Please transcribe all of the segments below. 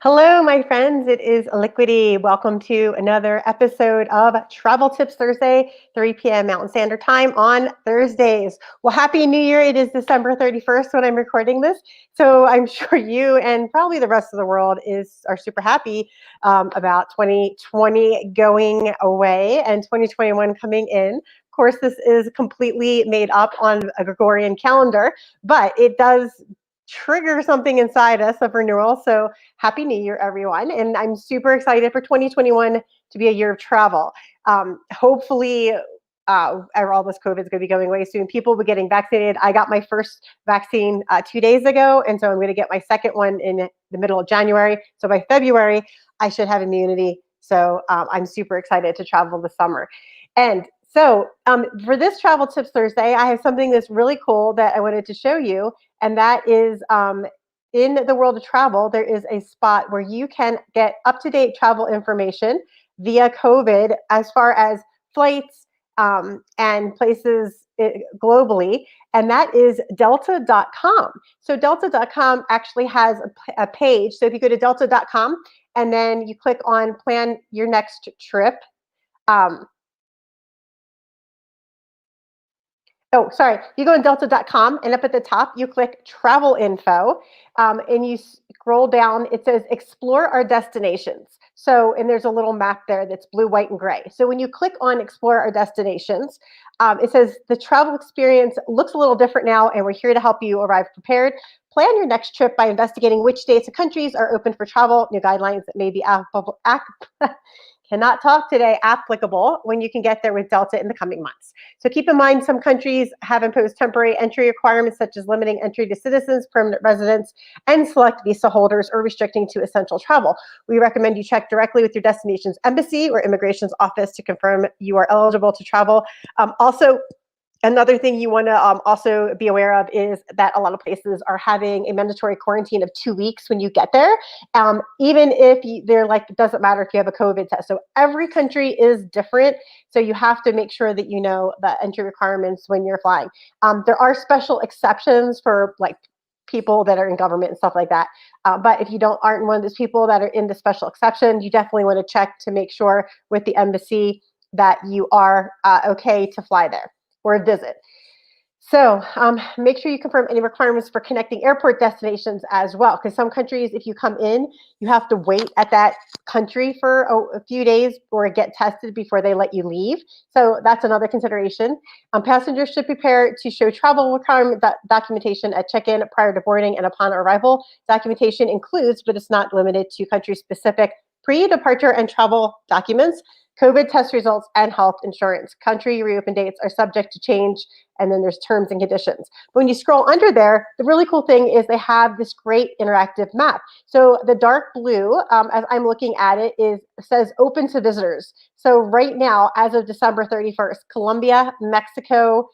Hello, my friends. It is Liquidy. Welcome to another episode of Travel Tips Thursday, 3 p.m. Mountain Standard Time on Thursdays. Well, Happy New Year. It is December 31st when I'm recording this. So I'm sure you and probably the rest of the world are super happy about 2020 going away and 2021 coming in. Of course, this is completely made up on a Gregorian calendar, but it does trigger something inside us of renewal. So Happy New Year, everyone. And I'm super excited for 2021 to be a year of travel. Hopefully, all this COVID is going to be going away soon. People will be getting vaccinated. I got my first vaccine 2 days ago, and so I'm going to get my second one in the middle of January. So by February, I should have immunity. So I'm super excited to travel this summer. And so for this Travel Tips Thursday, I have something that's really cool that I wanted to show you, and that is in the world of travel, there is a spot where you can get up-to-date travel information via COVID as far as flights and places globally, and that is delta.com. So delta.com actually has a page. So if you go to delta.com and then you click on plan your next trip, oh, sorry. You go to delta.com and up at the top, you click travel info and you scroll down. It says explore our destinations. So, and there's a little map there that's blue, white, and gray. So when you click on explore our destinations, it says the travel experience looks a little different now, and we're here to help you arrive prepared. Plan your next trip by investigating which states and countries are open for travel, new guidelines that may be cannot talk today, applicable when you can get there with Delta in the coming months. So keep in mind, some countries have imposed temporary entry requirements, such as limiting entry to citizens, permanent residents, and select visa holders, or restricting to essential travel. We recommend you check directly with your destination's embassy or immigration's office to confirm you are eligible to travel. Also, another thing you want to also be aware of is that a lot of places are having a mandatory quarantine of 2 weeks when you get there, even if they're like, it doesn't matter if you have a COVID test. So every country is different. So you have to make sure that you know the entry requirements when you're flying. There are special exceptions for like people that are in government and stuff like that. But if you aren't one of those people that are in the special exception, you definitely want to check to make sure with the embassy that you are okay to fly there or visit. So make sure you confirm any requirements for connecting airport destinations as well, because some countries, if you come in, you have to wait at that country for a few days or get tested before they let you leave. So that's another consideration. Passengers should prepare to show travel requirement documentation at check-in, prior to boarding, and upon arrival. Documentation includes, but it's not limited to, country-specific pre-departure and travel documents, COVID test results, and health insurance. Country reopen dates are subject to change, and then there's terms and conditions. But when you scroll under there, the really cool thing is they have this great interactive map. So the dark blue, as I'm looking at it, says open to visitors. So right now, as of December 31st, Colombia, Mexico,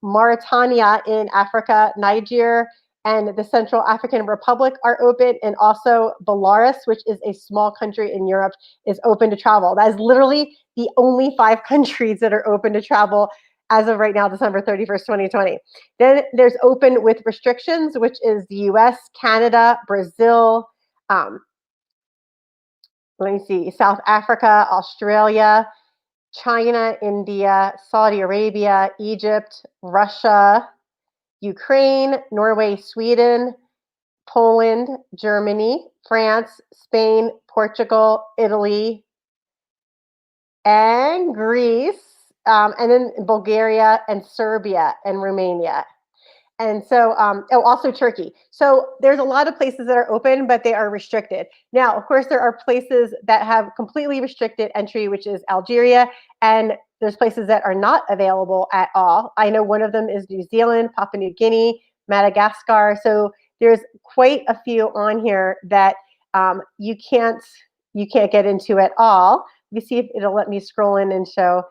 Mauritania in Africa, Niger, and the Central African Republic are open, and also Belarus, which is a small country in Europe, is open to travel. That is literally the only 5 countries that are open to travel as of right now, December 31st, 2020. Then there's open with restrictions, which is the US, Canada, Brazil, let me see, South Africa, Australia, China, India, Saudi Arabia, Egypt, Russia, Ukraine, Norway, Sweden, Poland, Germany, France, Spain, Portugal, Italy, and Greece, and then Bulgaria and Serbia and Romania. And so, also Turkey. So there's a lot of places that are open, but they are restricted. Now, of course, there are places that have completely restricted entry, which is Algeria, and there's places that are not available at all. I know one of them is New Zealand, Papua New Guinea, Madagascar. So there's quite a few on here that you can't get into at all. Let me see if it'll let me scroll in and show.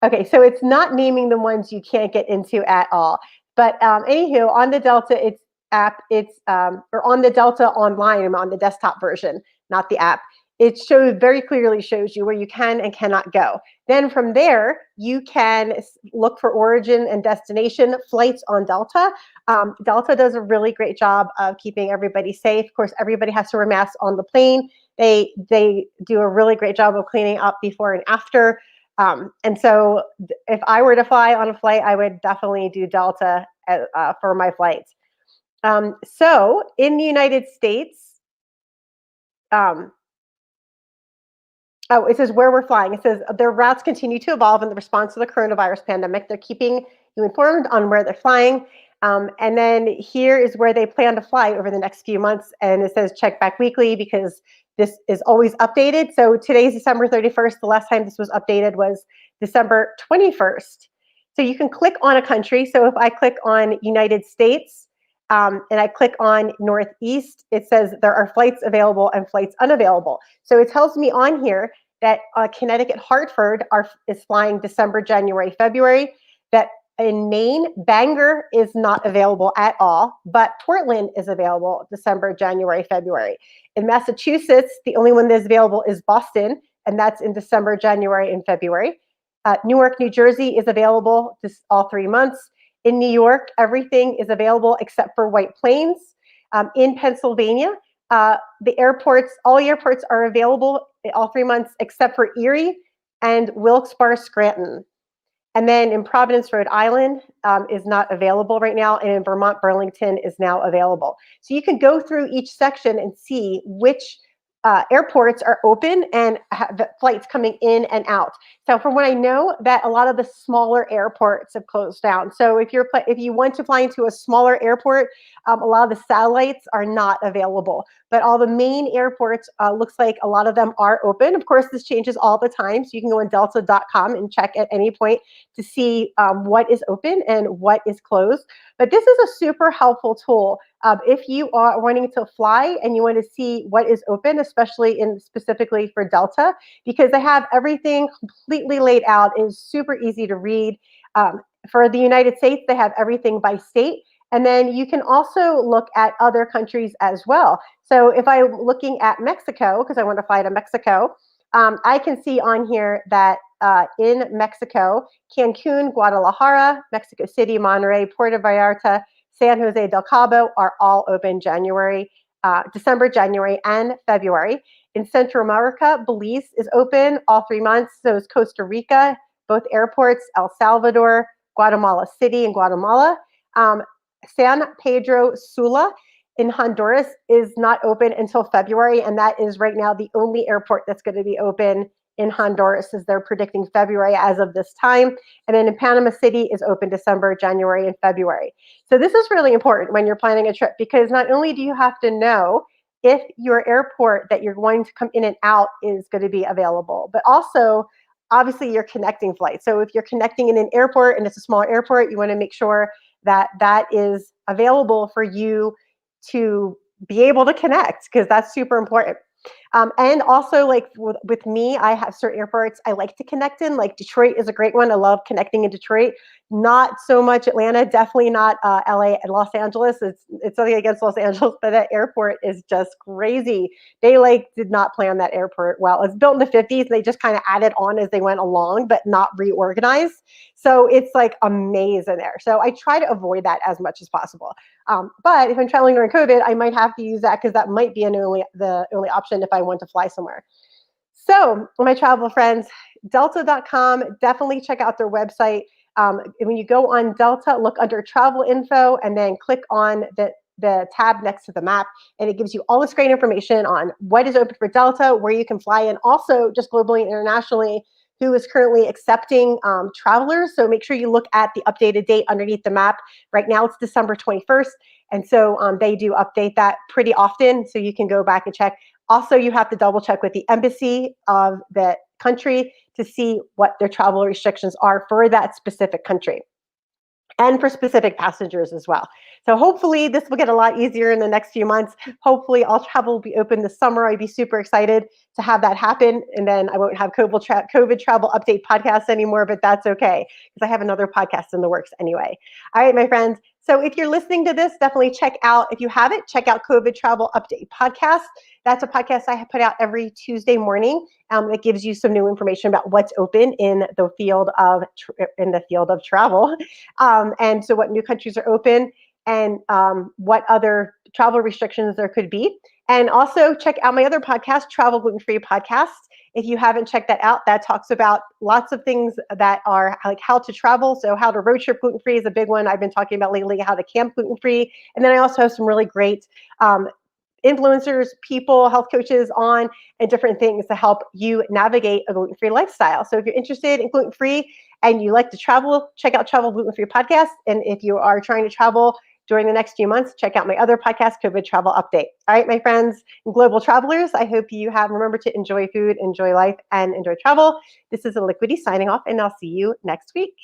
Okay, so it's not naming the ones you can't get into at all. But anywho, on the Delta app, or on the Delta online, I'm on the desktop version, not the app. it very clearly shows you where you can and cannot go. Then from there, you can look for origin and destination flights on Delta. Delta does a really great job of keeping everybody safe. Of course, everybody has to wear masks on the plane. They do a really great job of cleaning up before and after. And so if I were to fly on a flight, I would definitely do Delta for my flights. So in the United States, it says where we're flying. It says their routes continue to evolve in the response to the coronavirus pandemic. They're keeping you informed on where they're flying. And then here is where they plan to fly over the next few months. And it says check back weekly because this is always updated. So today's December 31st. The last time this was updated was December 21st. So you can click on a country. So if I click on United States, and I click on Northeast, it says there are flights available and flights unavailable. So it tells me on here that Connecticut Hartford is flying December, January, February, that in Maine, Bangor is not available at all, but Portland is available December, January, February. In Massachusetts, the only one that is available is Boston, and that's in December, January, and February. Newark, New Jersey is available all 3 months. In New York, everything is available except for White Plains. In Pennsylvania, the airports, all airports are available all 3 months except for Erie and Wilkes-Barre, Scranton. And then in Providence, Rhode Island is not available right now. And in Vermont, Burlington is now available. So you can go through each section and see which airports are open and have flights coming in and out. So from what I know, that a lot of the smaller airports have closed down. So if you want to fly into a smaller airport, a lot of the satellites are not available. But all the main airports, looks like a lot of them are open. Of course, this changes all the time. So you can go on delta.com and check at any point to see what is open and what is closed. But this is a super helpful tool if you are wanting to fly and you want to see what is open, especially specifically for Delta, because they have everything completely laid out. It is super easy to read. For the United States, they have everything by state. And then you can also look at other countries as well. So if I'm looking at Mexico, because I want to fly to Mexico, I can see on here that in Mexico, Cancun, Guadalajara, Mexico City, Monterrey, Puerto Vallarta, San Jose del Cabo are all open December, January, and February. In Central America, Belize is open all 3 months. So is Costa Rica, both airports, El Salvador, Guatemala City, and Guatemala. San Pedro Sula in Honduras is not open until February, and that is right now the only airport that's going to be open in Honduras, as they're predicting February as of this time. And then in Panama City is open December, January, and February. So this is really important when you're planning a trip, because not only do you have to know if your airport that you're going to come in and out is going to be available, but also obviously your connecting flight. So if you're connecting in an airport and it's a smaller airport, you want to make sure that that is available for you to be able to connect, because that's super important. And also, like with me, I have certain airports I like to connect in. Like Detroit is a great one. I love connecting in Detroit. Not so much Atlanta. Definitely not LA and Los Angeles. It's nothing against Los Angeles, but that airport is just crazy. They did not plan that airport well. It's built in the 50s. They just kind of added on as they went along, but not reorganized. So it's like a maze in there. So I try to avoid that as much as possible. But if I'm traveling during COVID, I might have to use that, because that might be the only option if I want to fly somewhere. So my travel friends, delta.com, definitely check out their website. When you go on Delta, look under travel info and then click on the tab next to the map, and it gives you all this great information on what is open for Delta, where you can fly, and also just globally and internationally, who is currently accepting travelers. So make sure you look at the updated date underneath the map. Right now it's December 21st. And so they do update that pretty often. So you can go back and check. Also, you have to double check with the embassy of the country to see what their travel restrictions are for that specific country, and for specific passengers as well. So hopefully this will get a lot easier in the next few months. Hopefully all travel will be open this summer. I'd be super excited to have that happen. And then I won't have COVID travel update podcasts anymore, but that's okay, because I have another podcast in the works anyway. All right, my friends. So if you're listening to this, definitely check out, if you haven't, check out COVID Travel Update Podcast. That's a podcast I put out every Tuesday morning. It gives you some new information about what's open in the field of travel, and so what new countries are open and what other travel restrictions there could be. And also check out my other podcast, Travel Gluten Free Podcast. If you haven't checked that out, that talks about lots of things that are like how to travel. So how to road trip gluten free is a big one I've been talking about lately, how to camp gluten free. And then I also have some really great influencers, people, health coaches on, and different things to help you navigate a gluten-free lifestyle. So if you're interested in gluten-free and you like to travel, check out Travel Gluten-Free Podcast. And if you are trying to travel during the next few months, check out my other podcast, COVID Travel Update. All right, my friends and global travelers, I hope you have remembered to enjoy food, enjoy life, and enjoy travel. This is Liquidy signing off, and I'll see you next week.